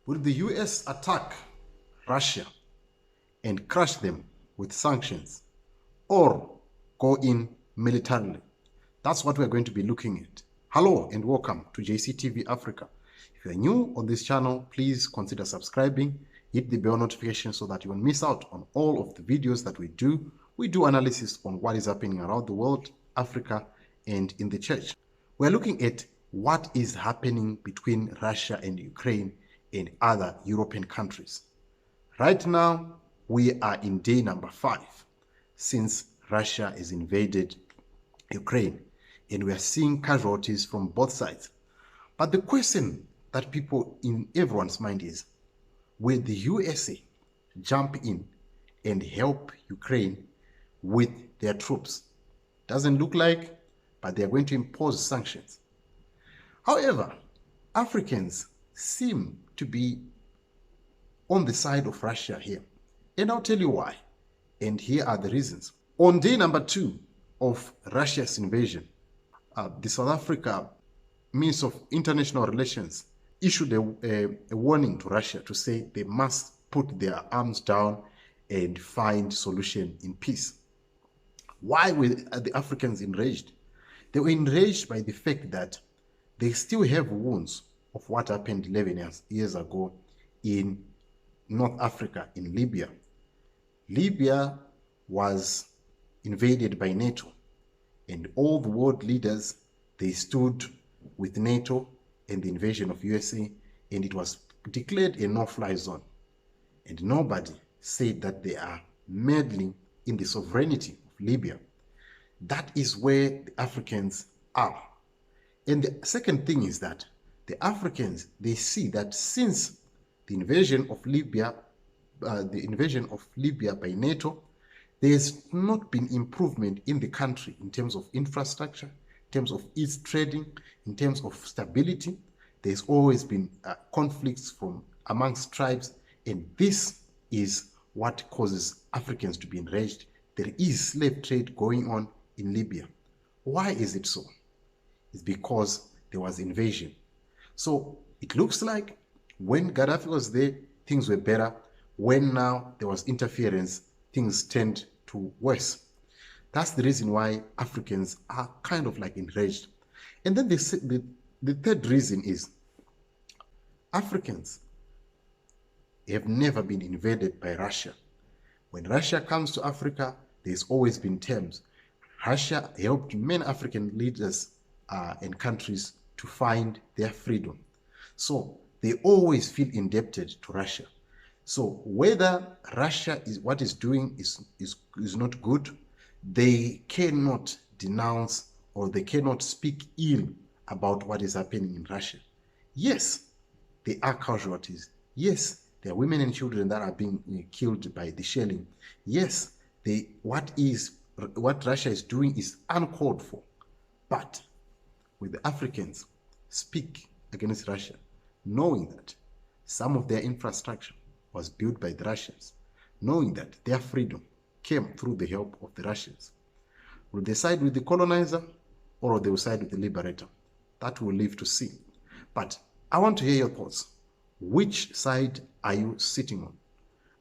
Will the US attack Russia and crush them with sanctions, or go in militarily? That's what we're going to be looking at. Hello and welcome to JCTV Africa. If you're new on this channel, please consider subscribing, hit the bell notification so that you won't miss out on all of the videos that we do. We do analysis on what is happening around the world, Africa, and in the church. We're looking at what is happening between Russia and Ukraine and other European countries. Right now, we are in day number 5 since Russia has invaded Ukraine, and we are seeing casualties from both sides. But the question that people in everyone's mind is, will the USA jump in and help Ukraine with their troops? Doesn't look like, but they are going to impose sanctions. However, Africans seem to be on the side of Russia here, and I'll tell you why. And here are the reasons. On day number 2 of Russia's invasion, the South Africa Minister of International Relations issued a warning to Russia to say they must put their arms down and find solution in peace. Why were the Africans enraged? They were enraged by the fact that they still have wounds of what happened 11 years ago in North Africa, in Libya. Libya was invaded by NATO, and all the world leaders, they stood with NATO and the invasion of USA, and it was declared a no-fly zone. And nobody said that they are meddling in the sovereignty of Libya. That is where the Africans are. And the second thing is that the Africans, they see that since the invasion of Libya by NATO, there has not been improvement in the country in terms of infrastructure, in terms of its trading, in terms of stability. There's always been conflicts from amongst tribes, and this is what causes Africans to be enraged. There is slave trade going on in Libya. Why is it so? It's because there was invasion. So it looks like when Gaddafi was there, things were better. When now there was interference, things tend to worse. That's the reason why Africans are kind of like enraged. And then the third reason is Africans have never been invaded by Russia. When Russia comes to Africa, there's always been terms. Russia helped many African leaders and countries to find their freedom. So they always feel indebted to Russia. So whether Russia is what is doing is not good, they cannot denounce or they cannot speak ill about what is happening in Russia. Yes, there are casualties. Yes, there are women and children that are being killed by the shelling. Yes, what Russia is doing is uncalled for. But will the Africans speak against Russia, knowing that some of their infrastructure was built by the Russians, knowing that their freedom came through the help of the Russians? Will they side with the colonizer, or they will side with the liberator? That we'll leave to see. But I want to hear your thoughts. Which side are you sitting on?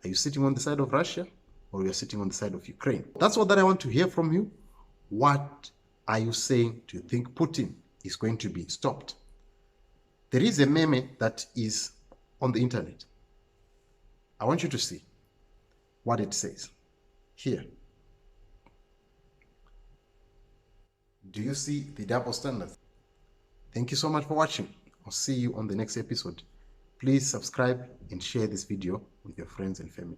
Are you sitting on the side of Russia, or you're sitting on the side of Ukraine? That's all that I want to hear from you. What are you saying? Do you think Putin is going to be stopped? There is a meme that is on the internet. I want you to see what it says here. Do you see the double standards? Thank you so much for watching. I'll see you on the next episode. Please subscribe and share this video with your friends and family.